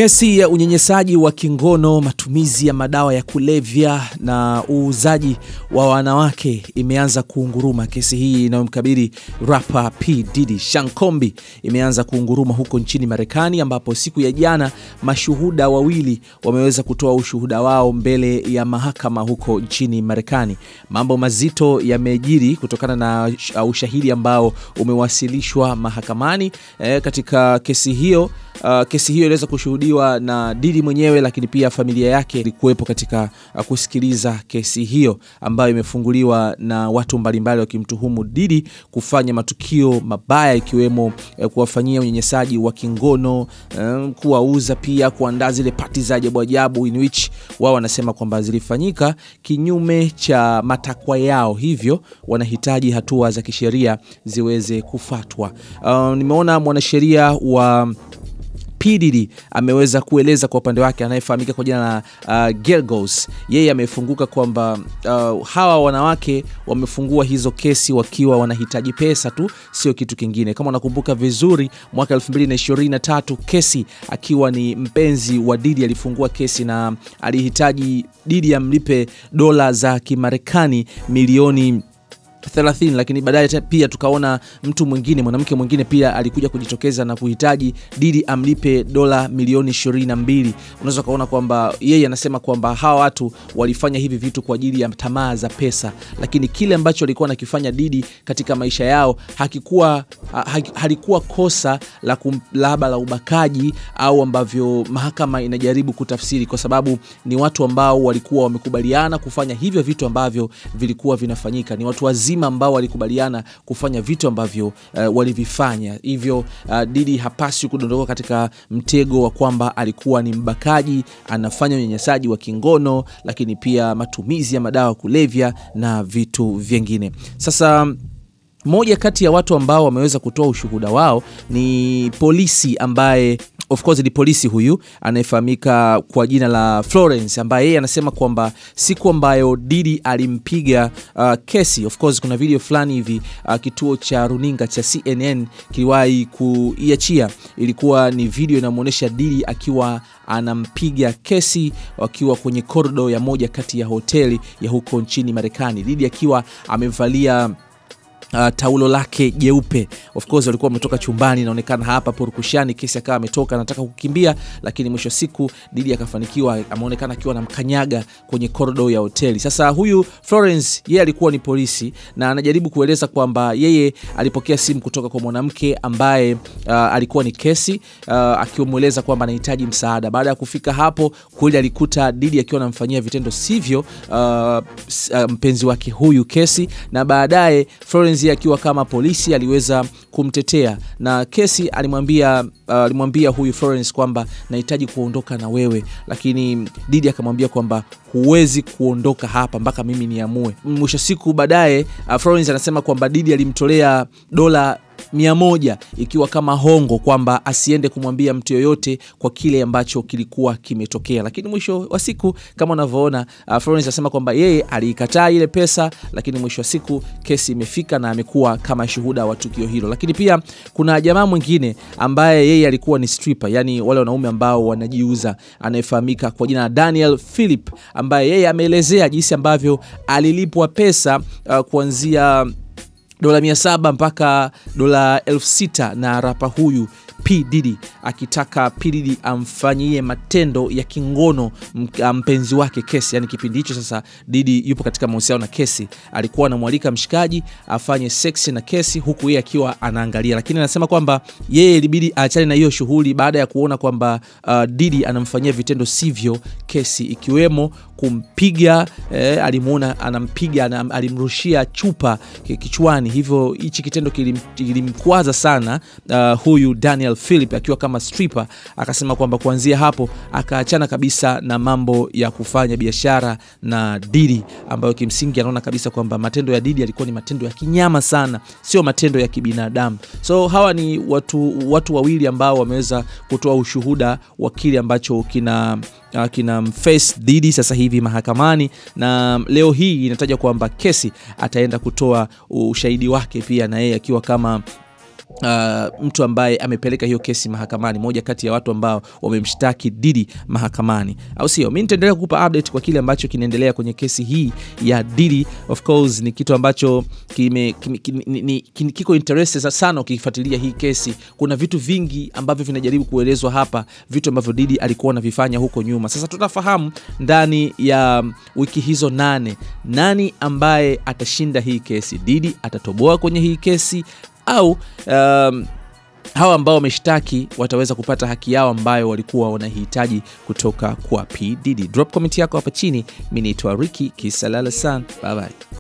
Kesi ya unyenyesaji wa kingono, matumizi ya madawa ya kulevya na uuzaji wa wanawake imeanza kuunguruma. Kesi hii inayomkabili rapper P Diddy Sean Combs imeanza kuunguruma huko nchini Marekani, ambapo siku ya jana mashuhuda wawili wameweza kutoa ushuhuda wao mbele ya mahakama huko nchini Marekani. Mambo mazito yamejiri kutokana na ushahidi ambao umewasilishwa mahakamani katika kesi hiyo. Kesi hiyo iliweza kushuhudiwa na Diddy mwenyewe, lakini pia familia yake ilikuwepo katika kusikiliza kesi hiyo ambayo imefunguliwa na watu mbalimbali wakimtuhumu Diddy kufanya matukio mabaya, ikiwemo kuwafanyia unyenyesaji wa kingono, kuwauza, pia kuandaa zile party za ajabu in which wao wanasema kwamba zilifanyika kinyume cha matakwa yao, hivyo wanahitaji hatua za kisheria ziweze kufuatwa. Nimeona mwanasheria wa P Diddy ameweza kueleza kwa upande wake, anayefahamika kwa jina la Gergos. Yeye amefunguka kwamba hawa wanawake wamefungua hizo kesi wakiwa wanahitaji pesa tu, sio kitu kingine. Kama unakumbuka vizuri, mwaka 2023 kesi akiwa ni mpenzi wa Diddy alifungua kesi na alihitaji Diddy amlipe dola za Kimarekani milioni 30, lakini baadaye pia tukaona mtu mwingine, mwanamke mwingine pia alikuja kujitokeza na kuhitaji Diddy amlipe dola milioni 22. Unaweza kuona kwamba yeye anasema kwamba hawa watu walifanya hivi vitu kwa ajili ya tamaa za pesa, lakini kile ambacho alikuwa anakifanya Diddy katika maisha yao halikuwa kosa la ubakaji au ambavyo mahakama inajaribu kutafsiri, kwa sababu ni watu ambao walikuwa wamekubaliana kufanya hivyo vitu ambavyo vilikuwa vinafanyika. Ni watu wazima ambao walikubaliana kufanya vitu ambavyo walivifanya. Hivyo Diddy hapaswi kudondoka katika mtego wa kwamba alikuwa ni mbakaji, anafanya unyenyesaji wa kingono, lakini pia matumizi ya madawa kulevya na vitu vingine. Sasa moja kati ya watu ambao wameweza kutoa ushuhuda wao ni polisi, ambaye of course ni polisi huyu anayefahamika kwa jina la Florence, ambaye yeye anasema kwamba siku ambayo Diddy alimpiga kesi, of course kuna video fulani hivi kituo cha runinga cha CNN kiliwahi kuiachia, ilikuwa ni video inamuonesha Diddy akiwa anampiga kesi wakiwa kwenye corridor ya moja kati ya hoteli ya huko nchini Marekani. Diddy akiwa amevalia taulo lake jeupe. Of course walikuwa wametoka chumbani, inaonekana hapa purukushani, kesi akawa ametoka anataka kukimbia, lakini mwisho siku Diddy akafanikiwa, ameonekana akiwa anamkanyaga kwenye corridor ya hoteli. Sasa huyu Florence yeye alikuwa ni polisi na anajaribu kueleza kwamba yeye alipokea simu kutoka kwa mwanamke ambaye alikuwa ni kesi, akimueleza kwamba anahitaji msaada. Baada ya kufika hapo kweli alikuta Diddy akiwa anamfanyia vitendo sivyo mpenzi wake huyu kesi, na baadaye Florence akiwa kama polisi aliweza kumtetea, na kesi alimwambia huyu Florence kwamba nahitaji kuondoka na wewe, lakini Diddy akamwambia kwamba huwezi kuondoka hapa mpaka mimi niamue. Mwisho siku baadaye Florence anasema kwamba Diddy alimtolea dola 100 ikiwa kama hongo kwamba asiende kumwambia mtu yoyote kwa kile ambacho kilikuwa kimetokea. Lakini mwisho wa siku kama unavyoona, Florence anasema kwamba yeye alikataa ile pesa, lakini mwisho wa siku kesi imefika na amekuwa kama shuhuda wa tukio hilo. Lakini pia kuna jamaa mwingine ambaye yeye alikuwa ni stripper, yani wale wanaume ambao wanajiuza, anayefahamika kwa jina la Daniel Phillip, ambaye yeye ameelezea jinsi ambavyo alilipwa pesa kuanzia dola 700 mpaka dola 6,000 na rapa huyu P Diddy, akitaka P Diddy amfanyie matendo ya kingono mpenzi wake kesi. Yani kipindi hicho sasa Diddy yupo katika mahusiano na kesi, alikuwa anamwalika mshikaji afanye sex na kesi huku yeye akiwa anaangalia, lakini anasema kwamba yeye ilibidi aachane na hiyo shughuli baada ya kuona kwamba Diddy anamfanyia vitendo sivyo kesi, ikiwemo kumpiga, alimuona anampiga, alimrushia chupa kichwani. Hivyo hichi kitendo kilimkwaza sana huyu Daniel Phillip akiwa kama stripper. Akasema kwamba kuanzia hapo akaachana kabisa na mambo ya kufanya biashara na Diddy, ambayo kimsingi anaona kabisa kwamba matendo ya Diddy yalikuwa ni matendo ya kinyama sana, sio matendo ya kibinadamu. So hawa ni watu wawili ambao wameweza kutoa ushuhuda wa kile ambacho kina face Diddy sasa hivi mahakamani, na leo hii inataja kwamba kesi ataenda kutoa ushahidi wake pia na yeye akiwa kama mtu ambaye amepeleka hiyo kesi mahakamani, moja kati ya watu ambao wamemshtaki Diddy mahakamani, au sio? Mimi nitaendelea kukupa update kwa kile ambacho kinaendelea kwenye kesi hii ya Diddy. Of course ni kitu ambacho kiko interested sana ukifuatilia hii kesi. Kuna vitu vingi ambavyo vinajaribu kuelezwa hapa, vitu ambavyo Diddy alikuwa anavifanya huko nyuma. Sasa tutafahamu ndani ya wiki hizo 8 nani ambaye atashinda hii kesi. Diddy atatoboa kwenye hii kesi au hawa ambao wameshtaki wataweza kupata haki yao ambayo walikuwa wanahitaji kutoka kwa P Diddy. Drop comment yako hapa chini. Mimi naitwa Ricky Kisalala San. Bye bye.